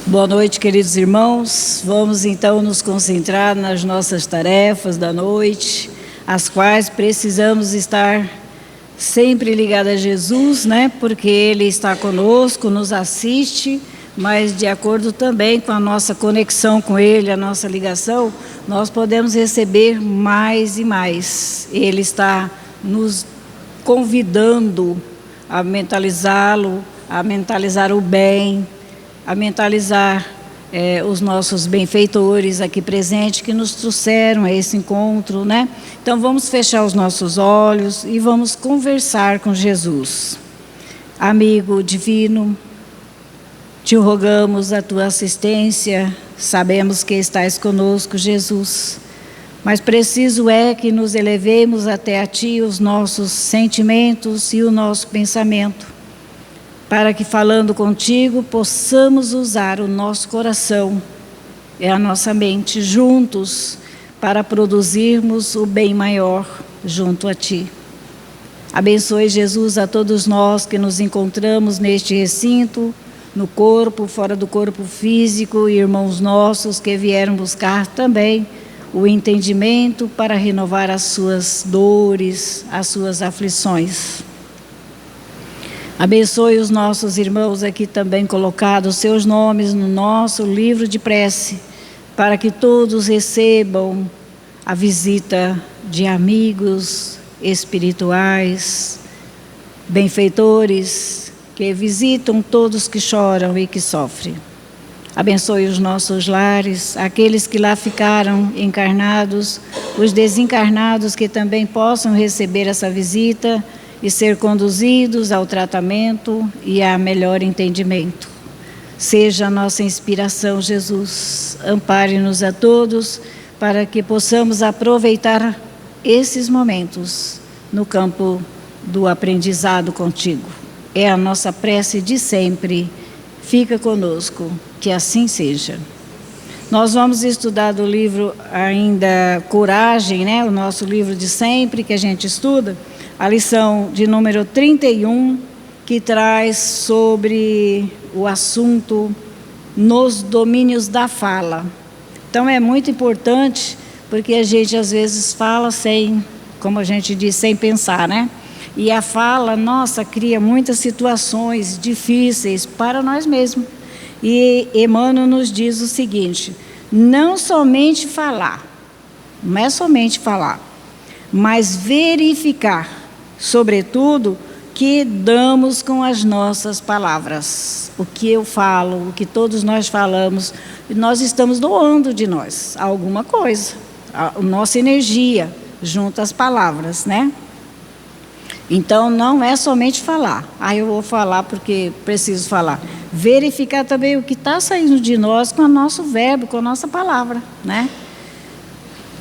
Boa noite, queridos irmãos. Vamos então nos concentrar nas nossas tarefas da noite, as quais precisamos estar sempre ligados a Jesus, né? Porque Ele está conosco, nos assiste, mas de acordo também com a nossa conexão com Ele, a nossa ligação, nós podemos receber mais e mais. Ele está nos convidando a mentalizá-lo, a mentalizar o bem, a mentalizar os nossos benfeitores aqui presentes que nos trouxeram a esse encontro, né? Então vamos fechar os nossos olhos e vamos conversar com Jesus. Amigo divino, te rogamos a tua assistência, sabemos que estás conosco, Jesus, mas preciso é que nos elevemos até a ti os nossos sentimentos e o nosso pensamento, para que, falando contigo, possamos usar o nosso coração e a nossa mente juntos para produzirmos o bem maior junto a ti. Abençoe, Jesus, a todos nós que nos encontramos neste recinto, no corpo, fora do corpo físico, e irmãos nossos que vieram buscar também o entendimento para renovar as suas dores, as suas aflições. Abençoe os nossos irmãos aqui também colocados, seus nomes no nosso livro de prece, para que todos recebam a visita de amigos espirituais, benfeitores, que visitam todos que choram e que sofrem. Abençoe os nossos lares, aqueles que lá ficaram encarnados, os desencarnados que também possam receber essa visita e ser conduzidos ao tratamento e a melhor entendimento. Seja a nossa inspiração, Jesus. Ampare-nos a todos para que possamos aproveitar esses momentos no campo do aprendizado contigo. É a nossa prece de sempre. Fica conosco, que assim seja. Nós vamos estudar do livro ainda Coragem, né? O nosso livro de sempre que a gente estuda. A lição de número 31, que traz sobre o assunto nos domínios da fala. Então é muito importante, porque a gente às vezes fala sem, como a gente diz, sem pensar, né? E a fala, nossa, cria muitas situações difíceis para nós mesmos. E Emmanuel nos diz o seguinte: não somente falar, não é somente falar, mas verificar, sobretudo, que damos com as nossas palavras. O que eu falo, o que todos nós falamos, nós estamos doando de nós alguma coisa, a nossa energia junto às palavras, né? Então não é somente falar, eu vou falar porque preciso falar. Verificar também o que está saindo de nós com o nosso verbo, com a nossa palavra, né?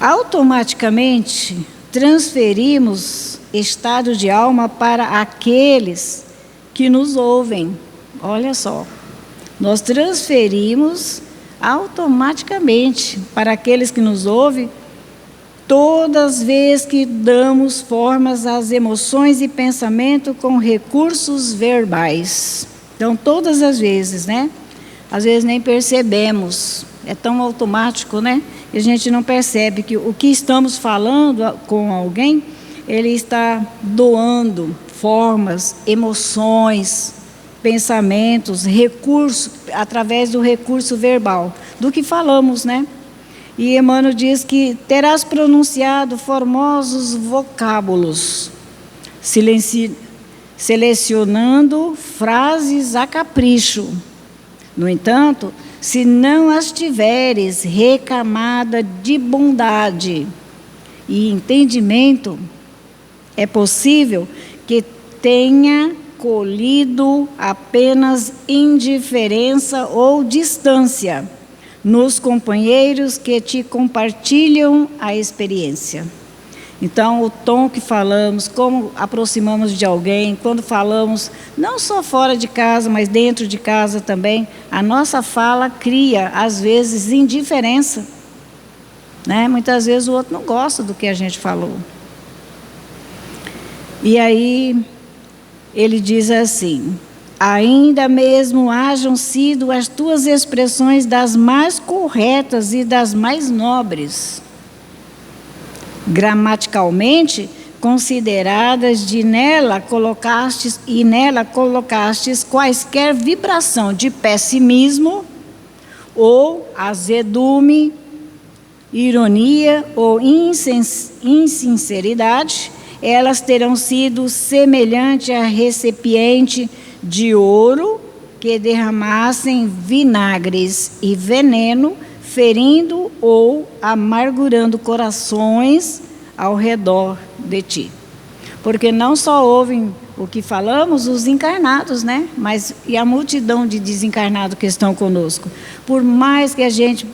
Automaticamente transferimos estado de alma para aqueles que nos ouvem. Olha só, nós transferimos automaticamente para aqueles que nos ouvem todas as vezes que damos formas às emoções e pensamento com recursos verbais. Então, todas as vezes, né? Às vezes nem percebemos, é tão automático, né? E a gente não percebe que o que estamos falando com alguém, ele está doando formas, emoções, pensamentos, recursos, através do recurso verbal, do que falamos, né? E Emmanuel diz que terás pronunciado formosos vocábulos, selecionando frases a capricho. No entanto, se não as tiveres recamada de bondade e entendimento, é possível que tenha colhido apenas indiferença ou distância nos companheiros que te compartilham a experiência. Então, o tom que falamos, como aproximamos de alguém, quando falamos, não só fora de casa, mas dentro de casa também, a nossa fala cria, às vezes, indiferença, né? Muitas vezes o outro não gosta do que a gente falou. E aí, ele diz assim: ainda mesmo hajam sido as tuas expressões das mais corretas e das mais nobres, gramaticalmente consideradas, nela colocastes quaisquer vibração de pessimismo ou azedume, ironia ou insinceridade, elas terão sido semelhante a recipiente de ouro que derramassem vinagres e veneno, ferindo ou amargurando corações ao redor de ti. Porque não só ouvem o que falamos os encarnados, né? Mas e a multidão de desencarnados que estão conosco. Por mais que a gente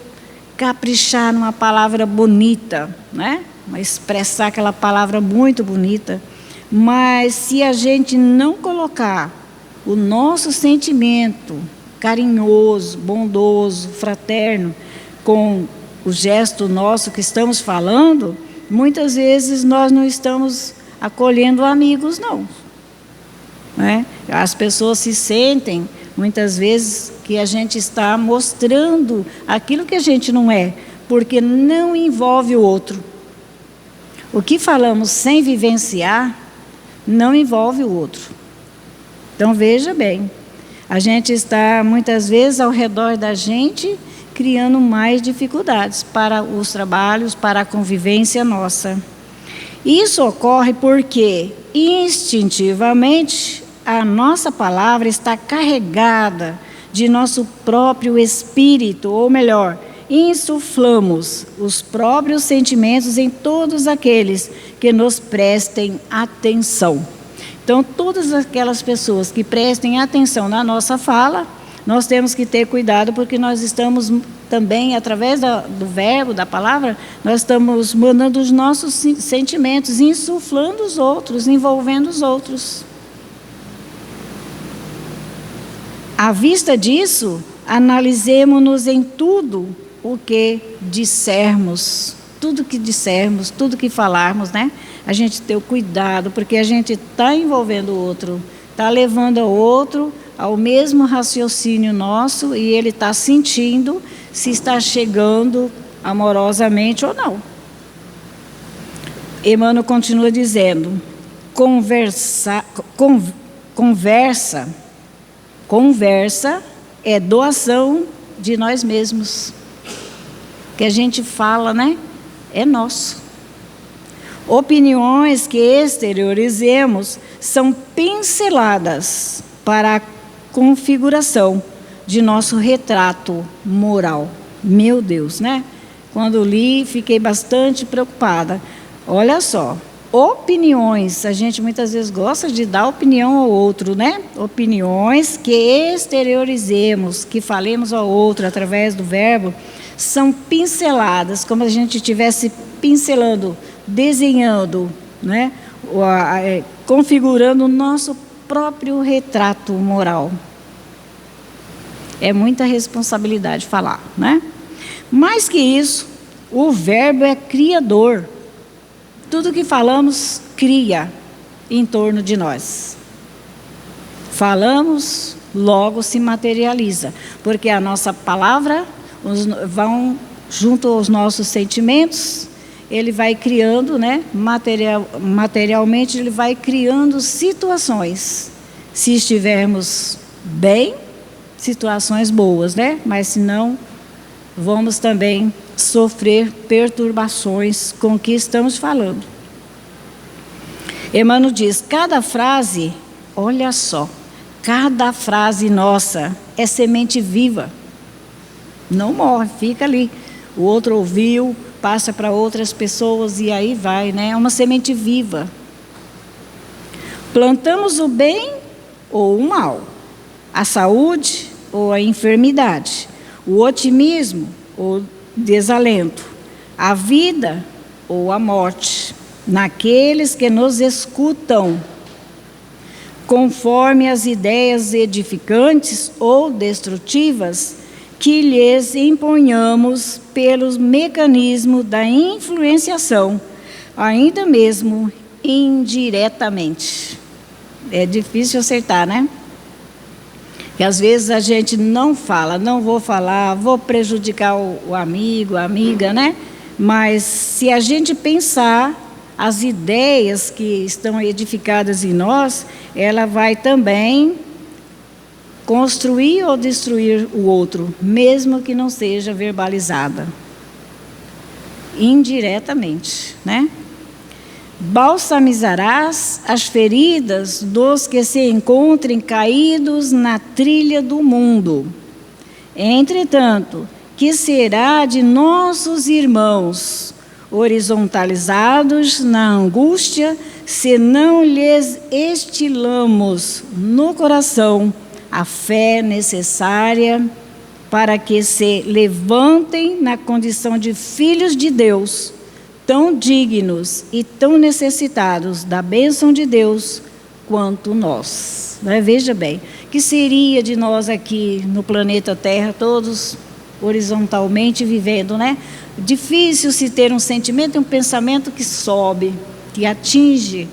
caprichar numa palavra bonita, né? Expressar aquela palavra muito bonita, mas se a gente não colocar o nosso sentimento carinhoso, bondoso, fraterno, com o gesto nosso que estamos falando, muitas vezes nós não estamos acolhendo amigos, não. As pessoas se sentem, muitas vezes, que a gente está mostrando aquilo que a gente não é, porque não envolve o outro. O que falamos sem vivenciar, não envolve o outro. Então, veja bem, a gente está, muitas vezes, ao redor da gente, criando mais dificuldades para os trabalhos, para a convivência nossa. Isso ocorre porque, instintivamente, a nossa palavra está carregada de nosso próprio espírito, ou melhor, insuflamos os próprios sentimentos em todos aqueles que nos prestem atenção. Então, todas aquelas pessoas que prestem atenção na nossa fala, nós temos que ter cuidado, porque nós estamos também, através do verbo, da palavra, nós estamos mandando os nossos sentimentos, insuflando os outros, envolvendo os outros. À vista disso, analisemos-nos em tudo o que dissermos, tudo que falarmos, né? A gente ter o cuidado, porque a gente está envolvendo o outro, está levando o outro ao mesmo raciocínio nosso, e ele está sentindo se está chegando amorosamente ou não. Emmanuel continua dizendo: conversa é doação de nós mesmos. Que a gente fala, né? É nosso. Opiniões que exteriorizemos são pinceladas para a configuração de nosso retrato moral. Meu Deus, né? Quando li, fiquei bastante preocupada. Olha só, opiniões, a gente muitas vezes gosta de dar opinião ao outro, né? Opiniões que exteriorizemos, que falemos ao outro através do verbo, são pinceladas, como a gente estivesse pincelando, desenhando, né? Configurando o nosso próprio retrato moral. É muita responsabilidade falar, né? Mais que isso, o verbo é criador. Tudo que falamos cria em torno de nós. Falamos, logo se materializa, porque a nossa palavra vão junto aos nossos sentimentos, ele vai criando, né? Materialmente, ele vai criando situações. Se estivermos bem, situações boas, né? Mas se não, vamos também sofrer perturbações com o que estamos falando. Emmanuel diz: cada frase, olha só, cada frase nossa é semente viva. Não morre, fica ali. O outro ouviu, passa para outras pessoas e aí vai, né? É uma semente viva. Plantamos o bem ou o mal, a saúde ou a enfermidade, o otimismo ou desalento, a vida ou a morte, naqueles que nos escutam, conforme as ideias edificantes ou destrutivas que lhes imponhamos pelos mecanismos da influenciação, ainda mesmo indiretamente. É difícil acertar, né? Que às vezes a gente não fala, não vou falar, vou prejudicar o amigo, a amiga, né? Mas se a gente pensar, as ideias que estão edificadas em nós, ela vai também construir ou destruir o outro, mesmo que não seja verbalizada. Indiretamente, né? Balsamizarás as feridas dos que se encontrem caídos na trilha do mundo. Entretanto, que será de nossos irmãos horizontalizados na angústia, se não lhes estilamos no coração a fé necessária para que se levantem na condição de filhos de Deus, tão dignos e tão necessitados da bênção de Deus quanto nós. Veja bem, que seria de nós aqui no planeta Terra, todos horizontalmente vivendo, né? Difícil se ter um sentimento e um pensamento que sobe, que atinge,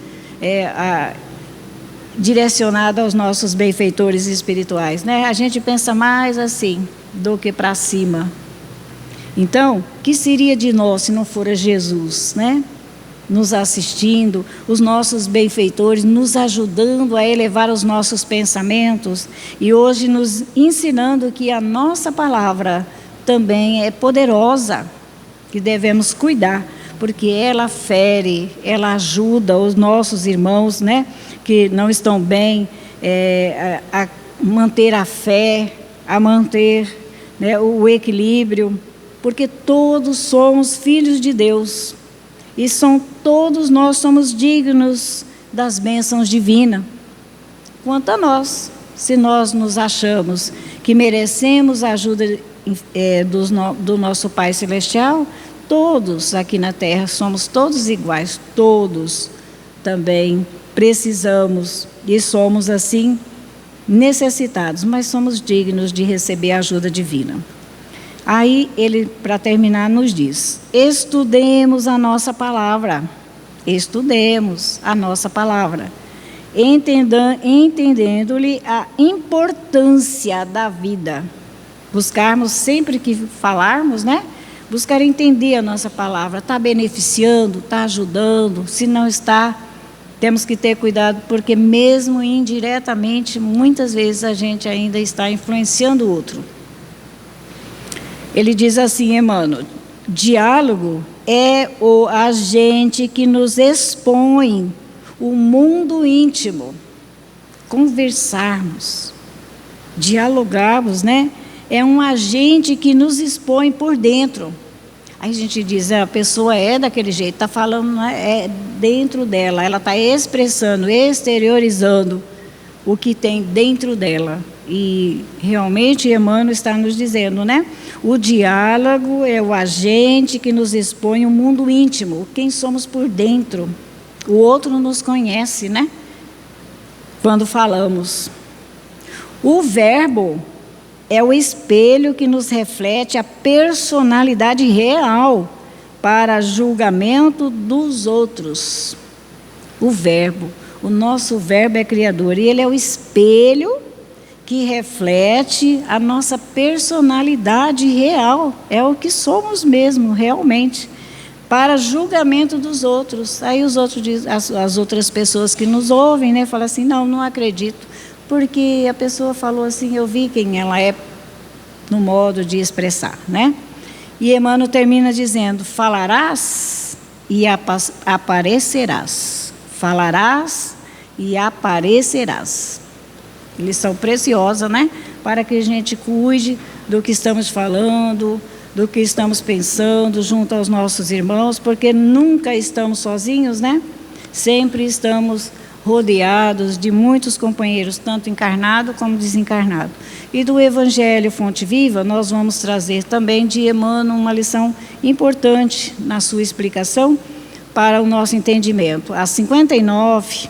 direcionado aos nossos benfeitores espirituais, né? A gente pensa mais assim do que para cima. Então, que seria de nós se não fora Jesus, né? Nos assistindo, os nossos benfeitores nos ajudando a elevar os nossos pensamentos e hoje nos ensinando que a nossa palavra também é poderosa, que devemos cuidar, porque ela fere, ela ajuda os nossos irmãos, né? Que não estão bem, a manter a fé, a manter, né, o equilíbrio, porque todos somos filhos de Deus e todos nós somos dignos das bênçãos divinas. Quanto a nós, se nós nos achamos que merecemos a ajuda do nosso Pai Celestial, todos aqui na Terra somos todos iguais, todos também precisamos e somos assim necessitados, mas somos dignos de receber a ajuda divina. Aí ele, para terminar, nos diz: estudemos a nossa palavra, estudemos a nossa palavra, entendendo-lhe a importância da vida. Buscarmos sempre que falarmos, né? Buscar entender a nossa palavra, está beneficiando, está ajudando, se não está, temos que ter cuidado, porque mesmo indiretamente, muitas vezes a gente ainda está influenciando o outro. Ele diz assim, Emmanuel: diálogo é o agente que nos expõe o mundo íntimo. Conversarmos, dialogarmos, né? É um agente que nos expõe por dentro. Aí a gente diz, a pessoa é daquele jeito, está falando, né? É dentro dela, ela está expressando, exteriorizando o que tem dentro dela. E realmente Emmanuel está nos dizendo, né? O diálogo é o agente que nos expõe o mundo íntimo, quem somos por dentro. O outro nos conhece, né? Quando falamos. O verbo é o espelho que nos reflete a personalidade real para julgamento dos outros. O verbo, o nosso verbo é criador e ele é o espelho que reflete a nossa personalidade real, é o que somos mesmo, realmente, para julgamento dos outros. Aí os outros dizem, as outras pessoas que nos ouvem, né, falam assim, não acredito, porque a pessoa falou assim, eu vi quem ela é no modo de expressar, né? E Emmanuel termina dizendo, falarás e aparecerás. Falarás e aparecerás. Lição preciosa, né? Para que a gente cuide do que estamos falando, do que estamos pensando junto aos nossos irmãos, porque nunca estamos sozinhos, né? Sempre estamos rodeados de muitos companheiros, tanto encarnado como desencarnado. E do Evangelho Fonte Viva, nós vamos trazer também de Emmanuel uma lição importante na sua explicação para o nosso entendimento. A 59,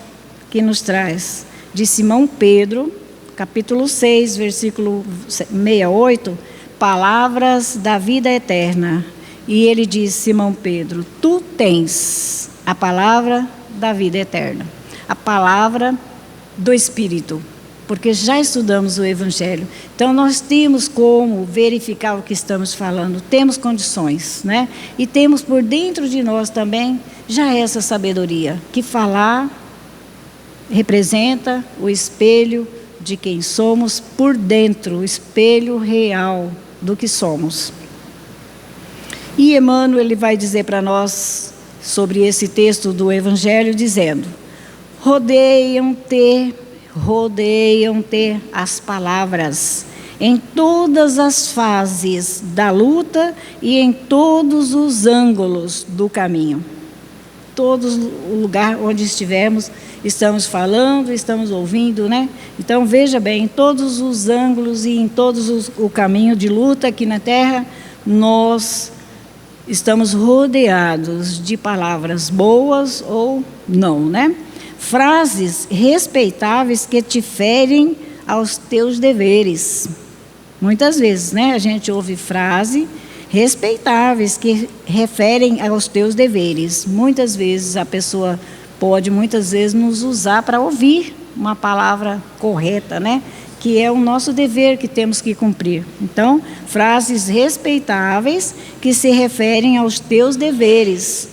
que nos traz de Simão Pedro, capítulo 6, versículo 68, palavras da vida eterna. E ele diz, Simão Pedro, tu tens a palavra da vida eterna, a palavra do Espírito. porque já estudamos o Evangelho. Então, nós temos como verificar o que estamos falando, temos condições, né? E temos por dentro de nós também já essa sabedoria, que falar representa o espelho de quem somos por dentro, o espelho real do que somos. E Emmanuel, ele vai dizer para nós sobre esse texto do Evangelho, dizendo: rodeiam-te as palavras em todas as fases da luta e em todos os ângulos do caminho. Todo o lugar onde estivermos, estamos falando, estamos ouvindo, né? Então, veja bem, em todos os ângulos e em todos o caminho de luta aqui na Terra, nós estamos rodeados de palavras boas ou não, né? Frases respeitáveis que te ferem aos teus deveres. Muitas vezes, né, a gente ouve frases respeitáveis que referem aos teus deveres. Muitas vezes a pessoa pode, muitas vezes, nos usar para ouvir uma palavra correta, né? Que é o nosso dever que temos que cumprir. Então, frases respeitáveis que se referem aos teus deveres.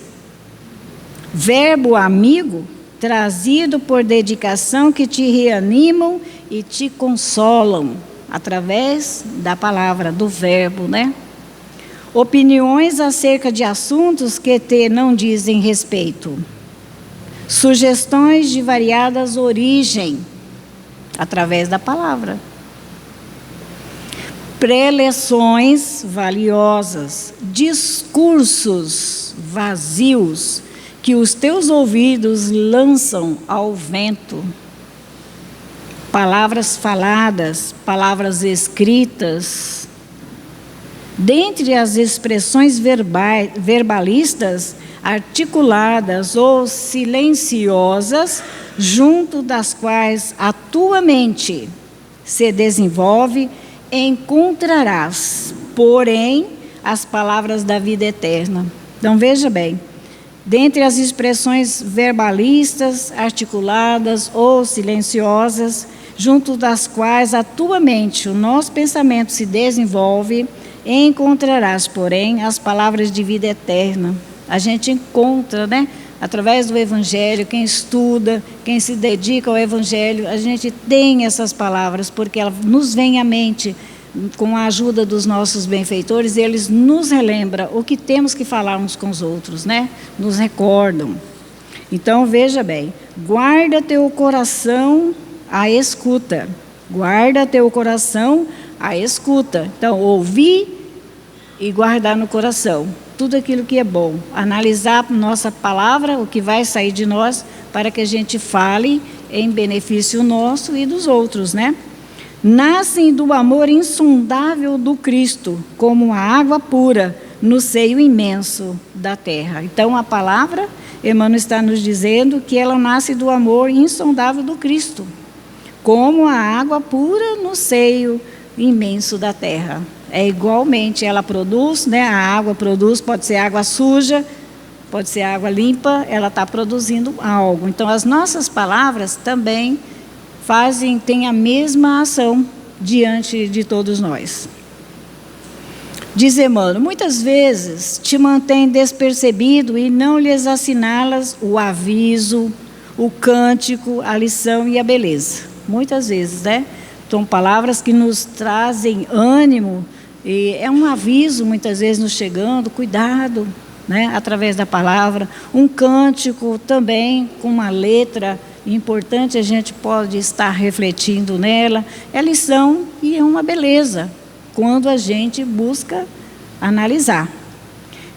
Verbo amigo trazido por dedicação que te reanimam e te consolam através da palavra, do verbo, né? Opiniões acerca de assuntos que te não dizem respeito. Sugestões de variadas origem, através da palavra. Preleções valiosas, discursos vazios que os teus ouvidos lançam ao vento. Palavras faladas, palavras escritas. Dentre as expressões verbalistas, articuladas ou silenciosas, junto das quais a tua mente se desenvolve, encontrarás, porém, as palavras da vida eterna. Então, veja bem, dentre as expressões verbalistas, articuladas ou silenciosas, junto das quais a tua mente, o nosso pensamento se desenvolve, encontrarás, porém, as palavras de vida eterna. A gente encontra, né? Através do Evangelho, quem estuda, quem se dedica ao Evangelho, a gente tem essas palavras, porque elas nos vêm à mente, com a ajuda dos nossos benfeitores, eles nos relembram o que temos que falar uns com os outros, né? Nos recordam. Então, veja bem, guarda teu coração à escuta. Guarda teu coração à escuta. Então, ouvir e guardar no coração tudo aquilo que é bom. Analisar nossa palavra, o que vai sair de nós, para que a gente fale em benefício nosso e dos outros, né? Nascem do amor insondável do Cristo, como a água pura no seio imenso da terra. Então, a palavra, Emmanuel está nos dizendo que ela nasce do amor insondável do Cristo, como a água pura no seio imenso da terra. É igualmente, ela produz, né? A água produz, pode ser água suja, pode ser água limpa, ela está produzindo algo. Então, as nossas palavras também têm a mesma ação diante de todos nós. Diz Emmanuel, muitas vezes te mantém despercebido e não lhes assinalas o aviso, o cântico, a lição e a beleza. Muitas vezes, né? São palavras que nos trazem ânimo, e é um aviso muitas vezes nos chegando, cuidado, né? Através da palavra. Um cântico também com uma letra importante, a gente pode estar refletindo nela. É lição e é uma beleza, quando a gente busca analisar.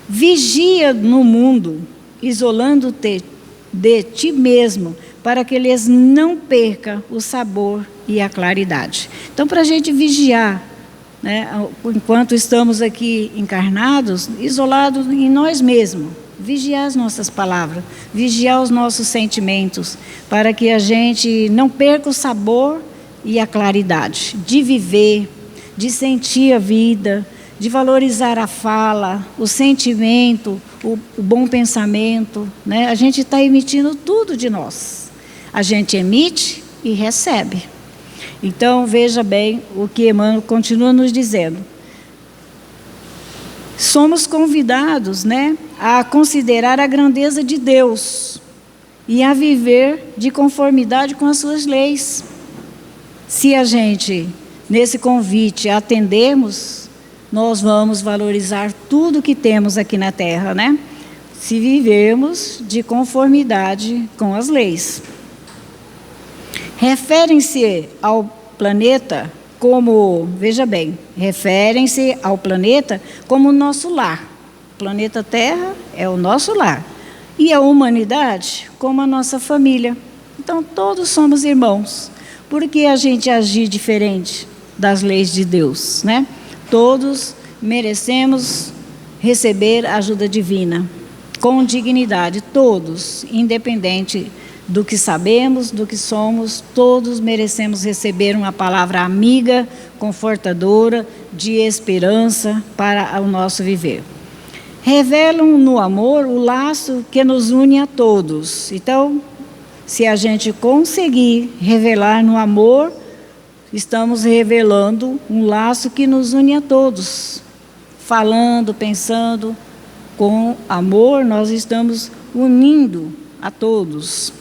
Vigia no mundo, isolando-te de ti mesmo, para que eles não percam o sabor e a claridade. Então, para a gente vigiar, né, enquanto estamos aqui encarnados, isolados em nós mesmos, vigiar as nossas palavras, vigiar os nossos sentimentos, para que a gente não perca o sabor e a claridade de viver, de sentir a vida, de valorizar a fala, o sentimento, o bom pensamento, né? A gente está emitindo tudo de nós. A gente emite e recebe. Então, veja bem o que Emmanuel continua nos dizendo. Somos convidados, né, a considerar a grandeza de Deus e a viver de conformidade com as suas leis. Se a gente, nesse convite, atendermos, nós vamos valorizar tudo que temos aqui na Terra, né? Se vivermos de conformidade com as leis. Referem-se ao planeta como, veja bem, referem-se ao planeta como nosso lar. O planeta Terra é o nosso lar. E a humanidade como a nossa família. Então, todos somos irmãos. Por que a gente agir diferente das leis de Deus, né? Todos merecemos receber ajuda divina, com dignidade, todos, independente do que sabemos, do que somos, todos merecemos receber uma palavra amiga, confortadora, de esperança para o nosso viver. Revelam no amor o laço que nos une a todos. Então, se a gente conseguir revelar no amor, estamos revelando um laço que nos une a todos. Falando, pensando, com amor, nós estamos unindo a todos.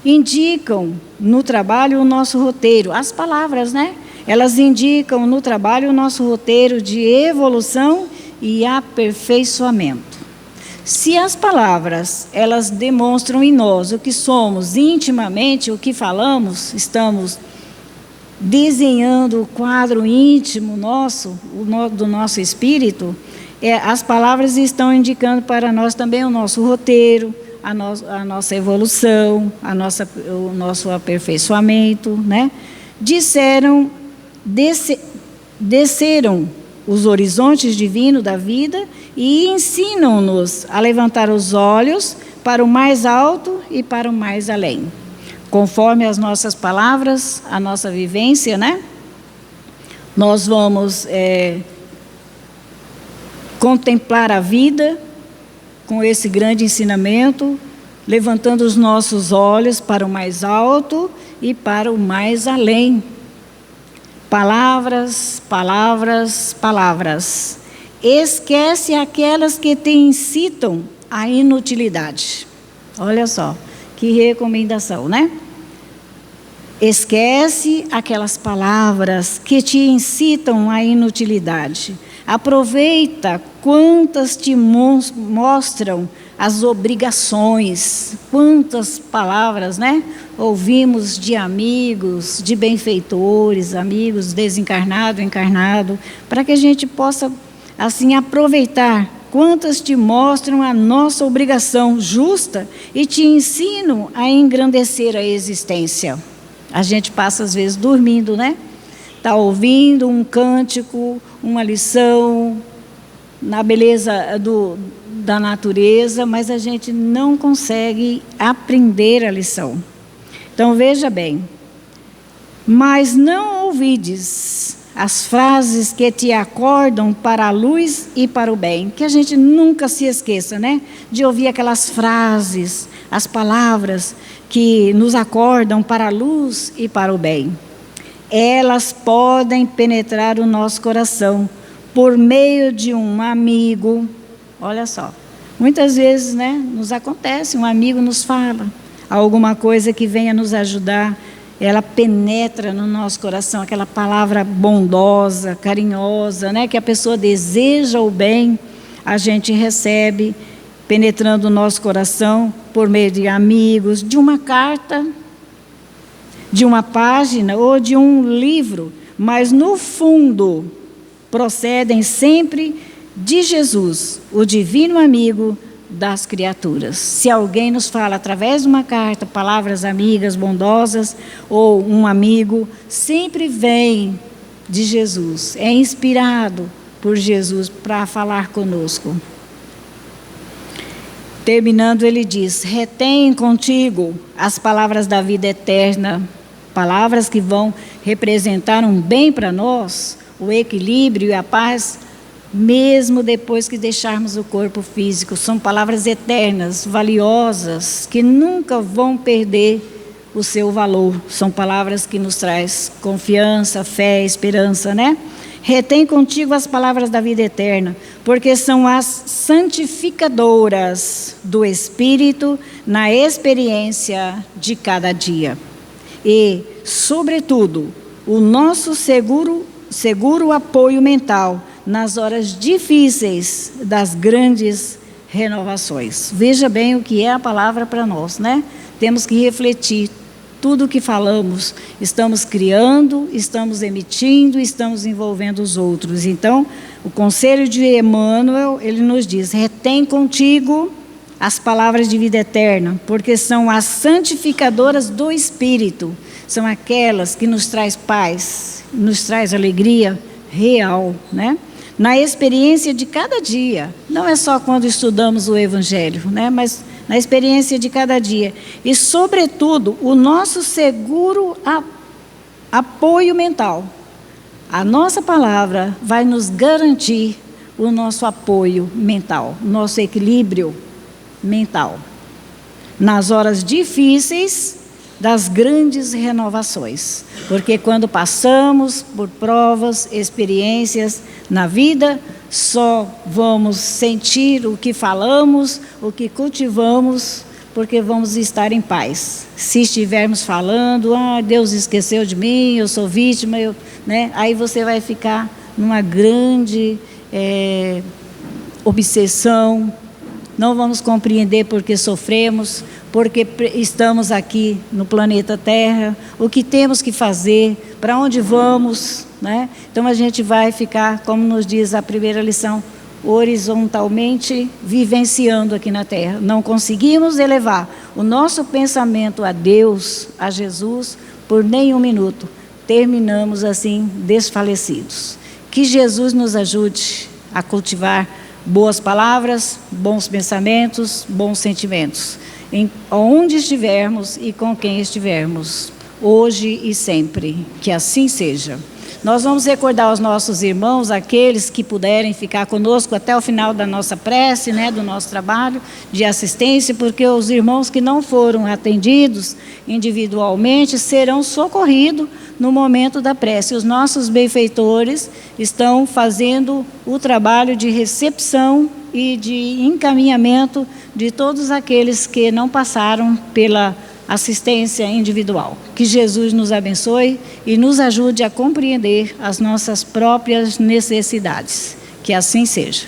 Indicam no trabalho o nosso roteiro, as palavras, né? Elas indicam no trabalho o nosso roteiro de evolução e aperfeiçoamento. Se as palavras, elas demonstram em nós o que somos intimamente, o que falamos, estamos desenhando o quadro íntimo nosso, do nosso espírito, as palavras estão indicando para nós também o nosso roteiro, a nossa evolução, o nosso aperfeiçoamento, né? Desceram os horizontes divinos da vida e ensinam-nos a levantar os olhos para o mais alto e para o mais além. Conforme as nossas palavras, a nossa vivência, né? Nós vamos contemplar a vida com esse grande ensinamento, levantando os nossos olhos para o mais alto e para o mais além. Palavras, palavras, palavras. Esquece aquelas que te incitam à inutilidade. Olha só, que recomendação, né? Esquece aquelas palavras que te incitam à inutilidade. Aproveita quantas te mostram as obrigações. Quantas palavras, né? Ouvimos de amigos, de benfeitores, amigos desencarnado, encarnado, para que a gente possa, assim, aproveitar. Quantas te mostram a nossa obrigação justa e te ensinam a engrandecer a existência. A gente passa, às vezes, dormindo, né? Está ouvindo um cântico, uma lição, na beleza da natureza, mas a gente não consegue aprender a lição. Então, veja bem. Mas não ouvides as frases que te acordam para a luz e para o bem. Que a gente nunca se esqueça, né? De ouvir aquelas frases, as palavras que nos acordam para a luz e para o bem. Elas podem penetrar o nosso coração por meio de um amigo. Olha só, muitas vezes, né, nos acontece, um amigo nos fala alguma coisa que venha nos ajudar, ela penetra no nosso coração, aquela palavra bondosa, carinhosa, né, que a pessoa deseja o bem, a gente recebe, penetrando o nosso coração por meio de amigos, de uma carta, de uma página ou de um livro, mas no fundo procedem sempre de Jesus, o divino amigo das criaturas. Se alguém nos fala através de uma carta, palavras amigas, bondosas, ou um amigo, sempre vem de Jesus, é inspirado por Jesus para falar conosco. Terminando, ele diz: retém contigo as palavras da vida eterna, palavras que vão representar um bem para nós, o equilíbrio e a paz, mesmo depois que deixarmos o corpo físico. São palavras eternas, valiosas, que nunca vão perder o seu valor. São palavras que nos traz confiança, fé, esperança, né? Retém contigo as palavras da vida eterna, porque são as santificadoras do Espírito na experiência de cada dia. E, sobretudo, o nosso seguro apoio mental nas horas difíceis das grandes renovações. Veja bem o que é a palavra para nós, né? Temos que refletir. Tudo o que falamos, estamos criando, estamos emitindo, estamos envolvendo os outros. Então, o conselho de Emmanuel, ele nos diz: retém contigo as palavras de vida eterna, porque são as santificadoras do Espírito, são aquelas que nos traz paz, nos traz alegria real, né? Na experiência de cada dia, não é só quando estudamos o Evangelho, né? Mas na experiência de cada dia. E, sobretudo, o nosso seguro apoio mental. A nossa palavra vai nos garantir o nosso apoio mental, nosso equilíbrio mental. Nas horas difíceis das grandes renovações. Porque quando passamos por provas, experiências na vida, só vamos sentir o que falamos, o que cultivamos, porque vamos estar em paz. Se estivermos falando, Deus esqueceu de mim, eu sou vítima, né? Aí você vai ficar numa grande obsessão, não vamos compreender porque sofremos, porque estamos aqui no planeta Terra, o que temos que fazer, para onde vamos, né? Então a gente vai ficar, como nos diz a primeira lição, horizontalmente vivenciando aqui na Terra. Não conseguimos elevar o nosso pensamento a Deus, a Jesus, por nenhum minuto. Terminamos assim desfalecidos. Que Jesus nos ajude a cultivar boas palavras, bons pensamentos, bons sentimentos, onde estivermos e com quem estivermos, hoje e sempre, que assim seja. Nós vamos recordar aos nossos irmãos, aqueles que puderem ficar conosco até o final da nossa prece, né, do nosso trabalho de assistência, porque os irmãos que não foram atendidos individualmente serão socorridos no momento da prece. Os nossos benfeitores estão fazendo o trabalho de recepção e de encaminhamento de todos aqueles que não passaram pela assistência individual. Que Jesus nos abençoe e nos ajude a compreender as nossas próprias necessidades. Que assim seja.